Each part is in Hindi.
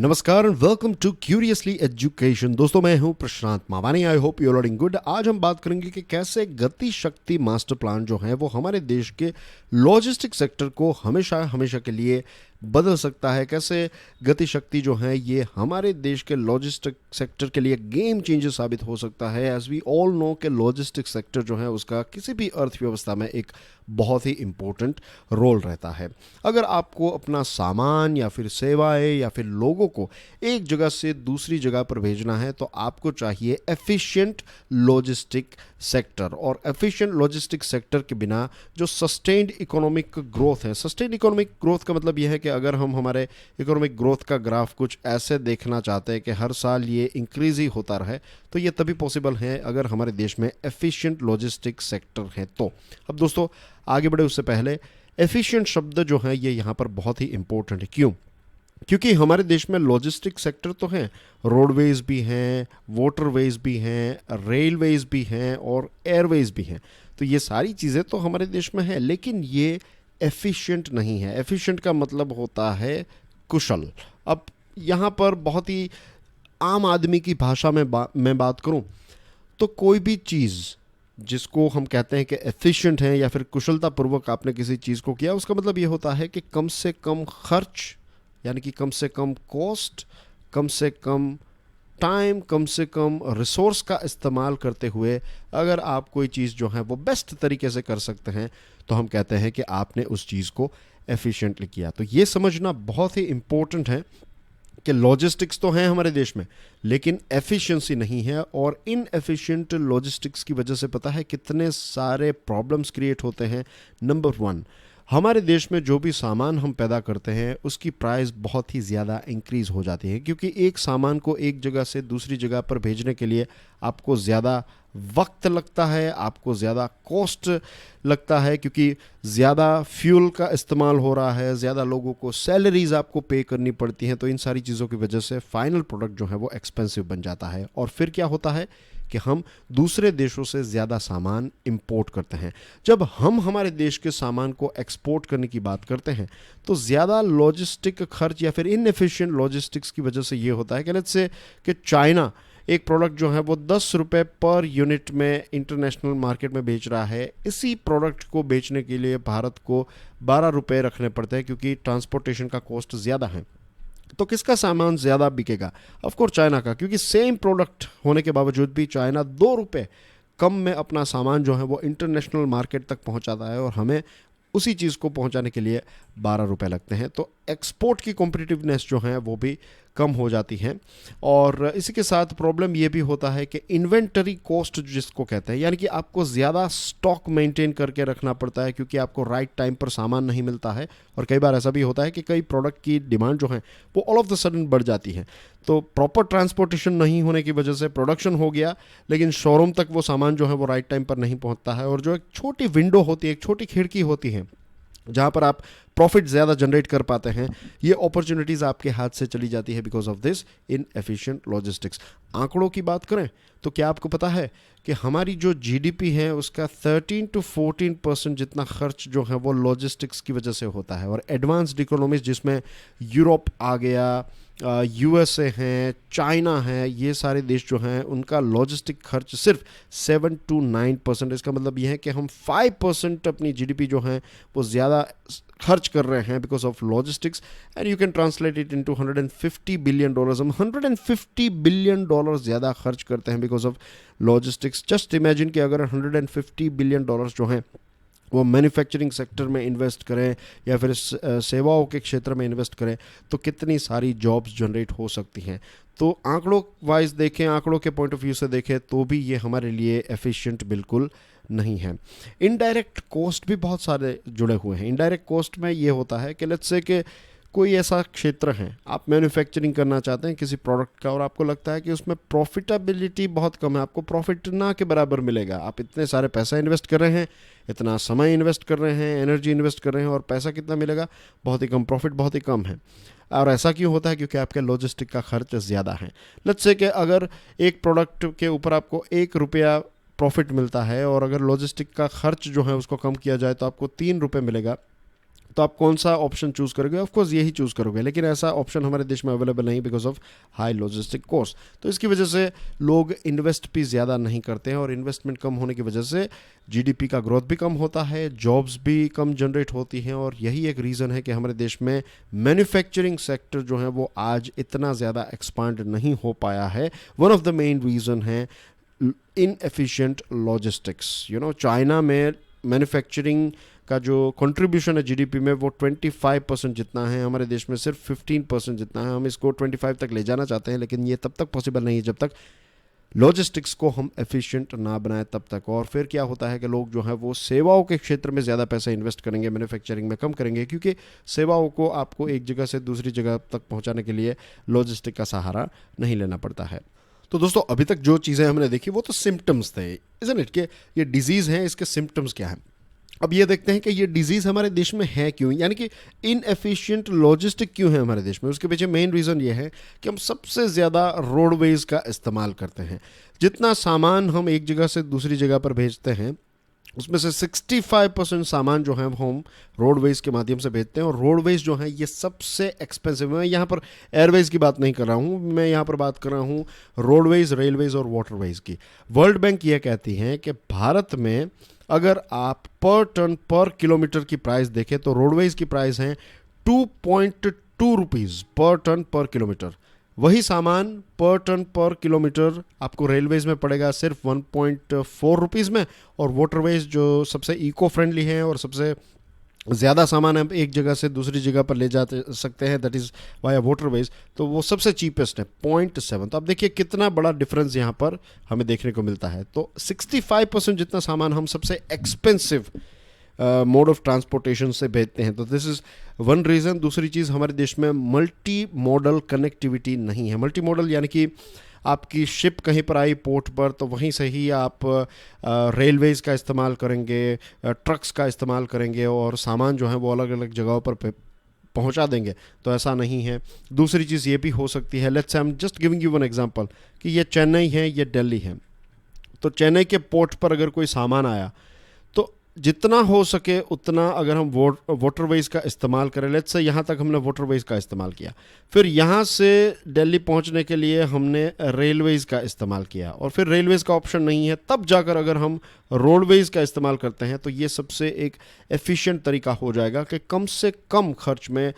नमस्कार and welcome to curiously education. दोस्तों, मैं हूं Prashant Mavani. I hope you learning good. आज हम बात करेंगे कि कैसे गति शक्ति मास्टर प्लान जो है वो हमारे देश के लॉजिस्टिक सेक्टर को हमेशा हमेशा के लिए बदल सकता है। कैसे गति शक्ति जो है ये हमारे देश के लॉजिस्टिक सेक्टर के लिए गेम चेंजर साबित हो सकता है। एज वी ऑल नो कि लॉजिस्टिक सेक्टर जो है उसका किसी भी अर्थव्यवस्था में एक बहुत ही इम्पोर्टेंट रोल रहता है। अगर आपको अपना सामान या फिर सेवाएं या फिर लोगों को एक जगह से दूसरी जगह पर भेजना है तो आपको चाहिए एफिशिएंट लॉजिस्टिक सेक्टर। और एफिशिएंट लॉजिस्टिक सेक्टर के बिना जो सस्टेन्ड इकोनॉमिक ग्रोथ है, सस्टेन्ड इकोनॉमिक ग्रोथ का मतलब यह है कि अगर हम हमारे इकोनॉमिक ग्रोथ का ग्राफ कुछ ऐसे देखना चाहते हैं कि हर साल ये इंक्रीज ही होता रहे, तो ये तभी पॉसिबल है अगर हमारे देश में एफिशिएंट लॉजिस्टिक सेक्टर है। तो अब दोस्तों, आगे बढ़े उससे पहले एफिशिएंट शब्द जो है ये यहाँ पर बहुत ही इंपॉर्टेंट है। क्यों? क्योंकि हमारे देश में लॉजिस्टिक सेक्टर तो हैं, रोडवेज भी हैं, वाटरवेज भी हैं, रेलवेज भी हैं और एयरवेज भी हैं। तो ये सारी चीज़ें तो हमारे देश में है, लेकिन ये एफिशिएंट नहीं है। एफिशिएंट का मतलब होता है कुशल। अब यहाँ पर बहुत ही आम आदमी की भाषा में मैं बात करूँ तो कोई भी चीज़ जिसको हम कहते हैं कि एफिशिएंट है या फिर कुशलतापूर्वक आपने किसी चीज़ को किया, उसका मतलब ये होता है कि कम से कम खर्च, यानी कि कम से कम कॉस्ट, कम से कम टाइम, कम से कम रिसोर्स का इस्तेमाल करते हुए अगर आप कोई चीज़ जो है वो बेस्ट तरीके से कर सकते हैं तो हम कहते हैं कि आपने उस चीज़ को एफिशिएंटली किया। तो ये समझना बहुत ही इम्पोर्टेंट है कि लॉजिस्टिक्स तो हैं हमारे देश में, लेकिन एफिशिएंसी नहीं है। और इन एफिशिएंट लॉजिस्टिक्स की वजह से पता है कितने सारे प्रॉब्लम्स क्रिएट होते हैं। नंबर वन, हमारे देश में जो भी सामान हम पैदा करते हैं उसकी प्राइस बहुत ही ज़्यादा इंक्रीज़ हो जाती है, क्योंकि एक सामान को एक जगह से दूसरी जगह पर भेजने के लिए आपको ज़्यादा वक्त लगता है, आपको ज़्यादा कॉस्ट लगता है, क्योंकि ज़्यादा फ्यूल का इस्तेमाल हो रहा है, ज़्यादा लोगों को सैलरीज़ आपको पे करनी पड़ती हैं। तो इन सारी चीज़ों की वजह से फाइनल प्रोडक्ट जो है वो एक्सपेंसिव बन जाता है। और फिर क्या होता है कि हम दूसरे देशों से ज़्यादा सामान इंपोर्ट करते हैं। जब हम हमारे देश के सामान को एक्सपोर्ट करने की बात करते हैं तो ज़्यादा लॉजिस्टिक खर्च या फिर इनएफिशिएंट लॉजिस्टिक्स की वजह से ये होता है कि लेट्स से कि चाइना एक प्रोडक्ट जो है वो 10 रुपये पर यूनिट में इंटरनेशनल मार्केट में बेच रहा है। इसी प्रोडक्ट को बेचने के लिए भारत को 12 रुपये रखने पड़ते हैं, क्योंकि ट्रांसपोर्टेशन का कॉस्ट ज़्यादा है। तो किसका सामान ज़्यादा बिकेगा? ऑफ कोर्स चाइना का, क्योंकि सेम प्रोडक्ट होने के बावजूद भी चाइना 2 रुपये कम में अपना सामान जो है वो इंटरनेशनल मार्केट तक पहुंचाता है और हमें उसी चीज़ को पहुंचाने के लिए 12 रुपये लगते हैं। तो एक्सपोर्ट की कॉम्पिटिटिवनेस जो है वो भी कम हो जाती है। और इसी के साथ प्रॉब्लम ये भी होता है कि इन्वेंटरी कॉस्ट जिसको कहते हैं, यानी कि आपको ज़्यादा स्टॉक मेंटेन करके रखना पड़ता है, क्योंकि आपको राइट टाइम पर सामान नहीं मिलता है। और कई बार ऐसा भी होता है कि कई प्रोडक्ट की डिमांड जो है वो ऑल ऑफ द सडन बढ़ जाती है। तो प्रॉपर ट्रांसपोर्टेशन नहीं होने की वजह से प्रोडक्शन हो गया, लेकिन शोरूम तक वो सामान जो है वो राइट टाइम पर नहीं पहुंचता है। और जो एक छोटी विंडो होती है, एक छोटी खिड़की होती है जहाँ पर आप प्रॉफिट ज़्यादा जनरेट कर पाते हैं, ये अपॉर्चुनिटीज़ आपके हाथ से चली जाती है because of this inefficient logistics. आंकड़ों की बात करें तो क्या आपको पता है कि हमारी जो जीडीपी है उसका 13 to 14% जितना खर्च जो है वो लॉजिस्टिक्स की वजह से होता है। और एडवांस्ड इकोनॉमीज जिसमें यूरोप आ गया, यूएसए हैं, चाइना है, ये सारे देश जो हैं उनका लॉजिस्टिक खर्च सिर्फ 7 to 9%। इसका मतलब ये है कि हम 5% अपनी जीडीपी जो है वो ज़्यादा खर्च कर रहे हैं because of logistics. And you can translate it into $150 billion. हम $150 बिलियन ज़्यादा खर्च करते हैं because of logistics. Just imagine कि अगर $150 बिलियन जो हैं वो मैन्युफैक्चरिंग सेक्टर में इन्वेस्ट करें या फिर सेवाओं के क्षेत्र में इन्वेस्ट करें तो कितनी सारी जॉब्स जनरेट हो सकती हैं। तो आंकड़ों वाइज देखें, आंकड़ों के पॉइंट ऑफ व्यू से देखें तो भी ये हमारे लिए एफिशिएंट बिल्कुल नहीं है। इनडायरेक्ट कॉस्ट भी बहुत सारे जुड़े हुए हैं। इनडायरेक्ट कॉस्ट में ये होता है कि लेट्स से कि कोई ऐसा क्षेत्र है, आप मैन्युफैक्चरिंग करना चाहते हैं किसी प्रोडक्ट का और आपको लगता है कि उसमें प्रॉफिटेबिलिटी बहुत कम है, आपको प्रॉफिट ना के बराबर मिलेगा। आप इतने सारे पैसा इन्वेस्ट कर रहे हैं, इतना समय इन्वेस्ट कर रहे हैं, एनर्जी इन्वेस्ट कर रहे हैं और पैसा कितना मिलेगा? बहुत ही कम, प्रॉफिट बहुत ही कम है। और ऐसा क्यों होता है? क्योंकि आपके लॉजिस्टिक का खर्च ज़्यादा है। लेट्स से कि अगर एक प्रोडक्ट के ऊपर आपको 1 रुपया प्रॉफिट मिलता है और अगर लॉजिस्टिक का खर्च जो है उसको कम किया जाए तो आपको 3 रुपये मिलेगा, तो आप कौन सा ऑप्शन चूज़ करोगे? ऑफ कोर्स यही चूज़ करोगे, लेकिन ऐसा ऑप्शन हमारे देश में अवेलेबल नहीं because of high logistic cost. तो इसकी वजह से लोग इन्वेस्ट भी ज़्यादा नहीं करते हैं, और इन्वेस्टमेंट कम होने की वजह से जीडीपी का ग्रोथ भी कम होता है, जॉब्स भी कम जनरेट होती हैं, और यही एक रीज़न है कि हमारे देश में मैन्युफैक्चरिंग सेक्टर जो है वो आज इतना ज़्यादा एक्सपांड नहीं हो पाया है। One of the main reason है इनएफिशिएंट लॉजिस्टिक्स। चाइना में मैन्युफैक्चरिंग का जो कंट्रीब्यूशन है जीडीपी में वो 25% जितना है, हमारे देश में सिर्फ 15% जितना है। हम इसको 25 तक ले जाना चाहते हैं, लेकिन ये तब तक पॉसिबल नहीं है जब तक लॉजिस्टिक्स को हम एफिशिएंट ना बनाए तब तक। और फिर क्या होता है कि लोग जो है वो सेवाओं के क्षेत्र में ज़्यादा पैसा इन्वेस्ट करेंगे, मैन्युफैक्चरिंग में कम करेंगे, क्योंकि सेवाओं को आपको एक जगह से दूसरी जगह तक पहुंचाने के लिए लॉजिस्टिक का सहारा नहीं लेना पड़ता है। तो दोस्तों, अभी तक जो चीज़ें हमने देखी वो तो सिम्टम्स थे, इज़न्ट इट, कि ये डिजीज़ है, इसके सिम्टम्स क्या हैं। अब ये देखते हैं कि ये डिजीज़ हमारे देश में है क्यों, यानी कि इनएफिशिएंट लॉजिस्टिक क्यों है हमारे देश में। उसके पीछे मेन रीज़न ये है कि हम सबसे ज़्यादा रोडवेज़ का इस्तेमाल करते हैं। जितना सामान हम एक जगह से दूसरी जगह पर भेजते हैं, उसमें से 65% सामान जो है वो हम रोडवेज़ के माध्यम से भेजते हैं, और रोडवेज़ जो है ये सबसे एक्सपेंसिव है। मैं यहाँ पर एयरवेज़ की बात नहीं कर रहा हूँ, मैं यहाँ पर बात कर रहा हूँ रोडवेज़, रेलवेज़ और वाटरवेज़ की। वर्ल्ड बैंक ये कहती हैं कि भारत में अगर आप पर टन पर किलोमीटर की प्राइस देखें तो रोडवेज़ की प्राइस है 2.2 रुपीज़ पर टन पर किलोमीटर। वही सामान पर टन पर किलोमीटर आपको रेलवेज़ में पड़ेगा सिर्फ 1.4 रुपीज़ में, और वाटरवेज़ जो सबसे इको फ्रेंडली है और सबसे ज़्यादा सामान हम एक जगह से दूसरी जगह पर ले जा सकते हैं, दैट इज़ वाया वाटरवेज़, तो वो सबसे चीपेस्ट है 0.7। तो आप देखिए कितना बड़ा डिफरेंस यहाँ पर हमें देखने को मिलता है। तो 65% जितना सामान हम सबसे एक्सपेंसिव मोड ऑफ ट्रांसपोर्टेशन से भेजते हैं। तो दिस इज़ वन रीज़न। दूसरी चीज़, हमारे देश में मल्टी मॉडल कनेक्टिविटी नहीं है। मल्टी मॉडल यानी कि आपकी शिप कहीं पर आई पोर्ट पर, तो वहीं से ही आप रेलवेज़ का इस्तेमाल करेंगे, ट्रक्स का इस्तेमाल करेंगे, और सामान जो है वो अलग अलग जगहों पर पहुंचा देंगे। तो ऐसा नहीं है। दूसरी चीज़ ये भी हो सकती है, let's say I am just giving you one example, कि ये चेन्नई है, ये दिल्ली है। तो चेन्नई के पोर्ट पर अगर कोई सामान आया, तो जितना हो सके उतना अगर हम वाटरवेज़ का इस्तेमाल करें, लेट्स से यहाँ तक हमने वाटरवेज़ का इस्तेमाल किया, फिर यहाँ से दिल्ली पहुँचने के लिए हमने रेलवेज़ का इस्तेमाल किया, और फिर रेलवेज़ का ऑप्शन नहीं है, तब जाकर अगर हम रोडवेज़ का इस्तेमाल करते हैं, तो ये सबसे एक एफिशिएंट तरीका हो जाएगा कि कम से कम खर्च में,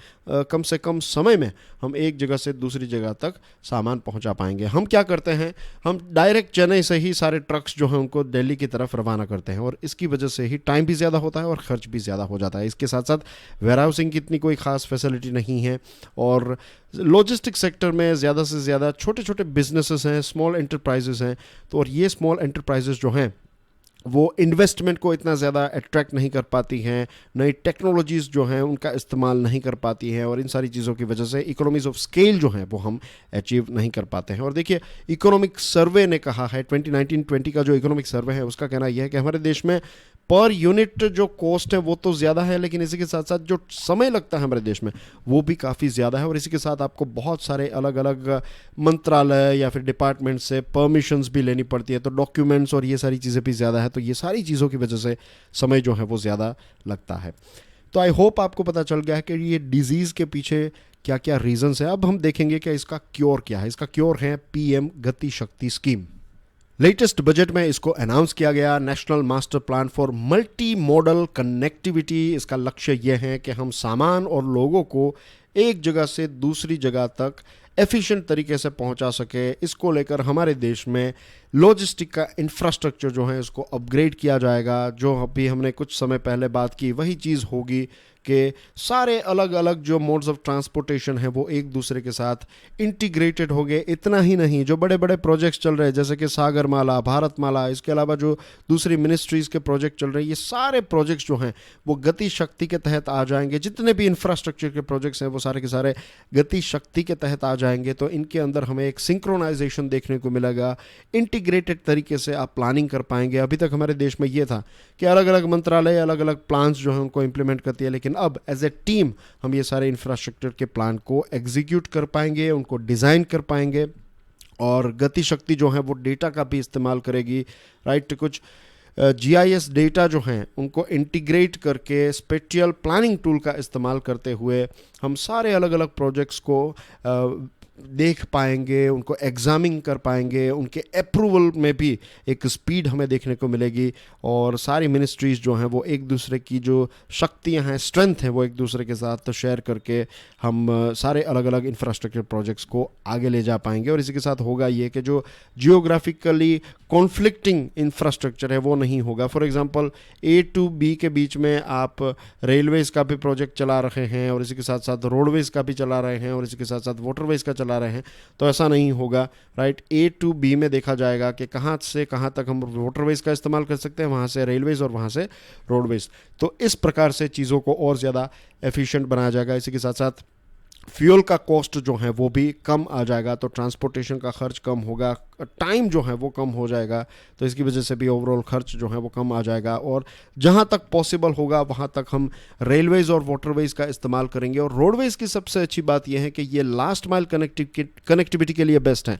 कम से कम समय में हम एक जगह से दूसरी जगह तक सामान पहुंचा पाएंगे। हम क्या करते हैं, हम डायरेक्ट चेन्नई से ही सारे ट्रक्स जो हैं उनको दिल्ली की तरफ रवाना करते हैं, और इसकी वजह से ही टाइम भी ज़्यादा होता है और ख़र्च भी ज़्यादा हो जाता है। इसके साथ साथ वेयर हाउसिंग की इतनी कोई ख़ास फैसिलिटी नहीं है, और लॉजिस्टिक सेक्टर में ज़्यादा से ज़्यादा छोटे छोटे बिजनेसेस हैं, स्मॉल एंटरप्राइजेस हैं। तो और ये स्मॉल एंटरप्राइजेस जो हैं वो इन्वेस्टमेंट को इतना ज़्यादा अट्रैक्ट नहीं कर पाती हैं, नई टेक्नोलॉजीज़ जो हैं उनका इस्तेमाल नहीं कर पाती हैं, और इन सारी चीज़ों की वजह से इकोनॉमीज़ ऑफ स्केल जो हैं वो हम अचीव नहीं कर पाते हैं। और देखिए, इकोनॉमिक सर्वे ने कहा है, 2019-20 का जो इकोनॉमिक सर्वे है उसका कहना यह है कि हमारे देश में पर यूनिट जो कॉस्ट है वो तो ज़्यादा है, लेकिन इसी के साथ साथ जो समय लगता है हमारे देश में वो भी काफ़ी ज़्यादा है, और इसी के साथ आपको बहुत सारे अलग अलग मंत्रालय या फिर डिपार्टमेंट से परमिशंस भी लेनी पड़ती है, तो डॉक्यूमेंट्स और ये सारी चीज़ें भी ज़्यादा है। तो ये सारी चीज़ों की वजह से समय जो है वो ज़्यादा लगता है। तो आई होप आपको पता चल गया है कि ये डिजीज़ के पीछे क्या क्या रीजंस है। अब हम देखेंगे कि इसका क्योर क्या है। इसका क्योर है पीएम गति शक्ति स्कीम। लेटेस्ट बजट में इसको अनाउंस किया गया, national master plan for multi modal connectivity. इसका लक्ष्य यह है कि हम सामान और लोगों को एक जगह से दूसरी जगह तक एफिशिएंट तरीके से पहुंचा सके। इसको लेकर हमारे देश में लॉजिस्टिक का इंफ्रास्ट्रक्चर जो है इसको अपग्रेड किया जाएगा। जो अभी हमने कुछ समय पहले बात की वही चीज़ होगी कि सारे अलग अलग जो मोड्स ऑफ ट्रांसपोर्टेशन है वो एक दूसरे के साथ इंटीग्रेटेड हो गए। इतना ही नहीं, जो बड़े बड़े प्रोजेक्ट्स चल रहे हैं जैसे कि सागरमाला, भारतमाला, इसके अलावा जो दूसरी मिनिस्ट्रीज़ के प्रोजेक्ट चल रहे हैं, ये सारे प्रोजेक्ट्स जो हैं वो गति शक्ति के तहत आ जाएंगे। जितने भी इंफ्रास्ट्रक्चर के प्रोजेक्ट्स हैं वो सारे के सारे गति शक्ति के तहत आ जाएंगे। तो इनके अंदर हमें एक सिंक्रोनाइजेशन देखने को मिलेगा, इंटीग्रेटेड तरीके से आप प्लानिंग कर पाएंगे। अभी तक हमारे देश में ये था कि अलग अलग मंत्रालय अलग अलग प्लान्स जो हैं उनको इम्प्लीमेंट करती है, लेकिन अब एज ए टीम हम ये सारे इंफ्रास्ट्रक्चर के प्लान को एग्जीक्यूट कर पाएंगे, उनको डिज़ाइन कर पाएंगे। और गति शक्ति जो है वो डेटा का भी इस्तेमाल करेगी, राइट। कुछ जीआईएस डेटा जो हैं उनको इंटीग्रेट करके स्पेटियल प्लानिंग टूल का इस्तेमाल करते हुए हम सारे अलग अलग प्रोजेक्ट्स को देख पाएंगे, उनको एग्जामिन कर पाएंगे, उनके अप्रूवल में भी एक स्पीड हमें देखने को मिलेगी और सारी मिनिस्ट्रीज़ जो हैं वो एक दूसरे की जो शक्तियां हैं, स्ट्रेंथ हैं, वो एक दूसरे के साथ शेयर करके हम सारे अलग अलग इंफ्रास्ट्रक्चर प्रोजेक्ट्स को आगे ले जा पाएंगे। और इसी के साथ होगा ये कि जो जियोग्राफिकली कॉन्फ्लिक्टिंग इंफ्रास्ट्रक्चर है वो नहीं होगा। For example A to B के बीच में आप रेलवेज़ का भी प्रोजेक्ट चला रहे हैं और इसी के साथ साथ रोडवेज़ का भी चला रहे हैं और इसी के साथ साथ वाटरवेज़ का चला रहे हैं, तो ऐसा नहीं होगा, राइट। ए टू बी में देखा जाएगा कि कहाँ से कहाँ तक हम वाटरवेज़ का इस्तेमाल कर सकते हैं, वहाँ से रेलवेज़ और वहाँ से रोडवेज़। तो इस प्रकार से चीज़ों को और ज़्यादा एफिशिएंट बनाया जाएगा। इसी के साथ साथ फ्यूल का कॉस्ट जो है वो भी कम आ जाएगा, तो ट्रांसपोर्टेशन का खर्च कम होगा, टाइम जो है वो कम हो जाएगा, तो इसकी वजह से भी ओवरऑल खर्च जो है वो कम आ जाएगा। और जहाँ तक पॉसिबल होगा वहाँ तक हम रेलवेज़ और वाटरवेज़ का इस्तेमाल करेंगे। और रोडवेज़ की सबसे अच्छी बात यह है कि ये लास्ट माइल कनेक्टिविटी के लिए बेस्ट है।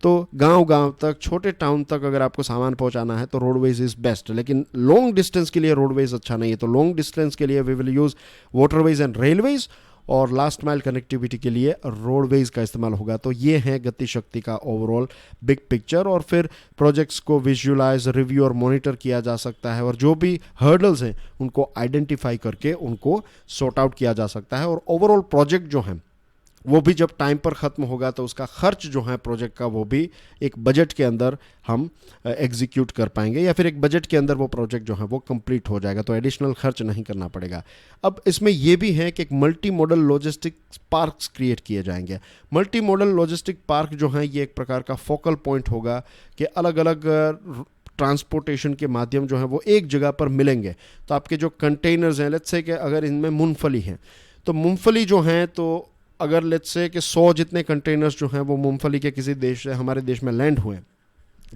तो गांव तक, छोटे टाउन तक अगर आपको सामान पहुंचाना है तो रोडवेज इज़ बेस्ट, लेकिन लॉन्ग डिस्टेंस के लिए रोडवेज अच्छा नहीं है। तो लॉन्ग डिस्टेंस के लिए we will use waterways and railways और लास्ट माइल कनेक्टिविटी के लिए रोडवेज का इस्तेमाल होगा। तो ये है गति शक्ति का ओवरऑल बिग पिक्चर। और फिर प्रोजेक्ट्स को विजुअलाइज, रिव्यू और मॉनिटर किया जा सकता है और जो भी हर्डल्स हैं उनको आइडेंटिफाई करके उनको सॉर्ट आउट किया जा सकता है। और ओवरऑल प्रोजेक्ट जो है वो भी जब टाइम पर ख़त्म होगा तो उसका खर्च जो है प्रोजेक्ट का वो भी एक बजट के अंदर हम एग्जीक्यूट कर पाएंगे, या फिर एक बजट के अंदर वो प्रोजेक्ट जो है वो कंप्लीट हो जाएगा, तो एडिशनल खर्च नहीं करना पड़ेगा। अब इसमें ये भी है कि एक multi modal logistic parks create किए जाएंगे। मल्टी मॉडल लॉजिस्टिक पार्क जो है ये एक प्रकार का फोकल पॉइंट होगा कि अलग अलग ट्रांसपोर्टेशन के माध्यम जो है वो एक जगह पर मिलेंगे। तो आपके जो कंटेनर्स हैं, लेट्स से कि अगर इनमें मूंगफली है तो मूंगफली जो हैं, तो अगर लेट्स से कि 100 जितने कंटेनर्स जो हैं वो मूंगफली के किसी देश से हमारे देश में लैंड हुए,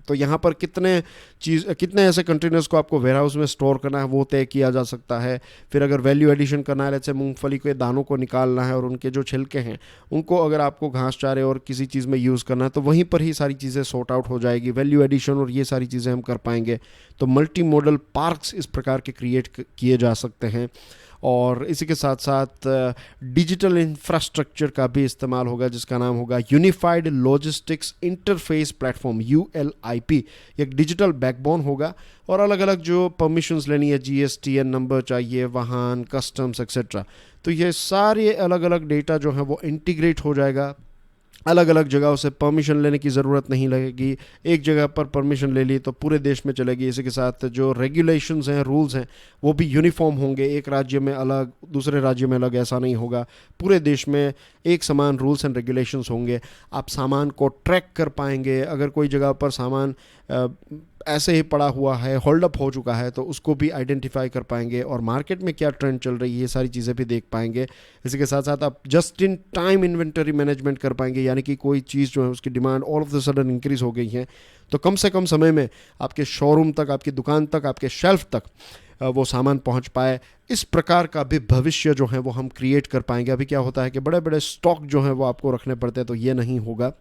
तो यहाँ पर कितने ऐसे कंटेनर्स को आपको वेयर हाउस में स्टोर करना है वो तय किया जा सकता है। फिर अगर वैल्यू एडिशन करना है, जैसे मूंगफली के दानों को निकालना है और उनके जो छिलके हैं उनको अगर आपको घास चारे और किसी चीज़ में यूज़ करना है तो वहीं पर ही सारी चीज़ें सॉर्ट आउट हो जाएगी, वैल्यू एडिशन और ये सारी चीज़ें हम कर पाएंगे। तो मल्टी मॉडल पार्क्स इस प्रकार के क्रिएट किए जा सकते हैं। और इसी के साथ साथ डिजिटल इंफ्रास्ट्रक्चर का भी इस्तेमाल होगा जिसका नाम होगा unified logistics interface platform, ULIP। एक डिजिटल बैकबोन होगा और अलग अलग जो परमिशंस लेनी है, GSTN नंबर चाहिए, वाहन, कस्टम्स एक्सेट्रा, तो ये सारे अलग अलग डेटा जो है वो इंटीग्रेट हो जाएगा। अलग अलग जगहों से परमिशन लेने की ज़रूरत नहीं लगेगी, एक जगह पर परमिशन ले ली तो पूरे देश में चलेगी। इसी के साथ जो रेगुलेशंस हैं, रूल्स हैं, वो भी यूनिफॉर्म होंगे, एक राज्य में अलग दूसरे राज्य में अलग ऐसा नहीं होगा, पूरे देश में एक समान रूल्स एंड रेगुलेशंस होंगे। आप सामान को ट्रैक कर पाएंगे, अगर कोई जगह पर सामान ऐसे ही पड़ा हुआ है, होल्ड अप हो चुका है, तो उसको भी आइडेंटिफाई कर पाएंगे और मार्केट में क्या ट्रेंड चल रही है ये सारी चीज़ें भी देख पाएंगे। इसी के साथ साथ आप just in time inventory management कर पाएंगे, यानी कि कोई चीज़ जो है उसकी demand all of the sudden increase हो गई है तो कम से कम समय में आपके शोरूम तक, आपकी दुकान तक, आपके शेल्फ तक वो सामान पहुंच पाए। इस प्रकार का भी भविष्य जो है वो हम क्रिएट कर पाएंगे। अभी क्या होता है कि बड़े बड़े स्टॉक जो हैं वो आपको रखने पड़ते हैं, तो ये नहीं होगा।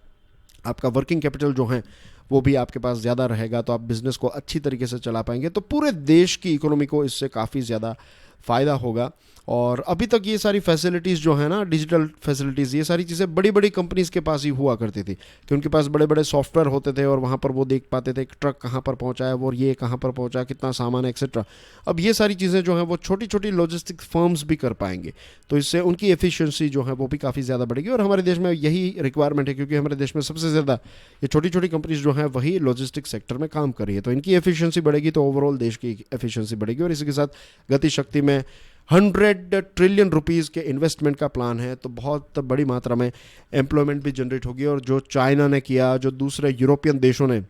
आपका वर्किंग कैपिटल जो है वो भी आपके पास ज़्यादा रहेगा, तो आप बिज़नेस को अच्छी तरीके से चला पाएंगे। तो पूरे देश की इकोनॉमी को इससे काफ़ी ज़्यादा फ़ायदा होगा। और अभी तक ये सारी फैसिलिटीज़ जो है ना, डिजिटल फैसिलिटीज़, ये सारी चीज़ें बड़ी बड़ी कंपनीज़ के पास ही हुआ करती थी कि उनके पास बड़े बड़े सॉफ्टवेयर होते थे और वहाँ पर वो देख पाते थे कि ट्रक कहाँ पर पहुँचा है और ये कहाँ पर पहुँचा, कितना सामान है एक्सेट्रा। अब ये सारी चीज़ें जो हैं वो छोटी छोटी लॉजिस्टिक फर्म्स भी कर पाएंगे, तो इससे उनकी एफिशिएंसी जो है वो भी काफ़ी ज़्यादा बढ़ेगी। और हमारे देश में यही रिक्वायरमेंट है, क्योंकि हमारे देश में सबसे ज़्यादा ये छोटी छोटी कंपनीज जो हैं वही लॉजिस्टिक सेक्टर में काम कर रही है, तो इनकी एफिशिएंसी बढ़ेगी तो ओवरऑल देश की एफिशिएंसी बढ़ेगी। और इसी के साथ गति शक्ति में 100 ट्रिलियन रुपीज़ के इन्वेस्टमेंट का प्लान है, तो बहुत बड़ी मात्रा में एम्प्लॉयमेंट भी जनरेट होगी। और जो चाइना ने किया, जो दूसरे यूरोपियन देशों ने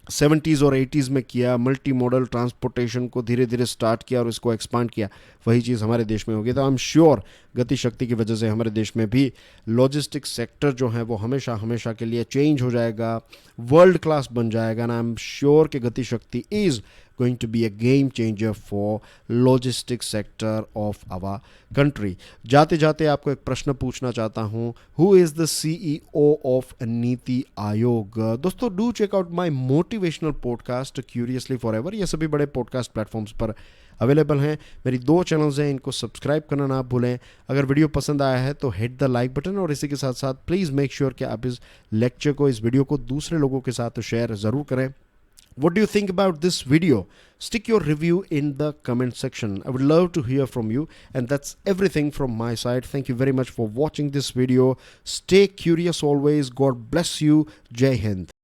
70s और 80s में किया, मल्टी मॉडल ट्रांसपोर्टेशन को धीरे धीरे स्टार्ट किया और इसको एक्सपांड किया, वही चीज़ हमारे देश में होगी। तो आई एम श्योर गति शक्ति की वजह से हमारे देश में भी लॉजिस्टिक सेक्टर जो है वो हमेशा हमेशा के लिए चेंज हो जाएगा, वर्ल्ड क्लास बन जाएगा। ना आई एम श्योर कि गति शक्ति is going to be a game changer for logistics sector of our country. जाते जाते आपको एक प्रश्न पूछना चाहता हूँ, who is the CEO of NITI Aayog? दोस्तों do check out my motivational podcast curiously forever. ये सभी बड़े पॉडकास्ट प्लेटफॉर्म्स पर अवेलेबल हैं. मेरी 2 चैनल्स हैं, इनको सब्सक्राइब करना ना भूलें. अगर वीडियो पसंद आया है तो हिट द लाइक बटन, और इसी के साथ साथ प्लीज़ मेक श्योर कि आप इस लेक्चर को, इस वीडियो को दूसरे लोगों के साथ शेयर ज़रूर करें. What do you think about this video? Stick your review in the comment section. I would love to hear from you. And that's everything from my side. Thank you very much for watching this video. Stay curious always. God bless you. Jai Hind.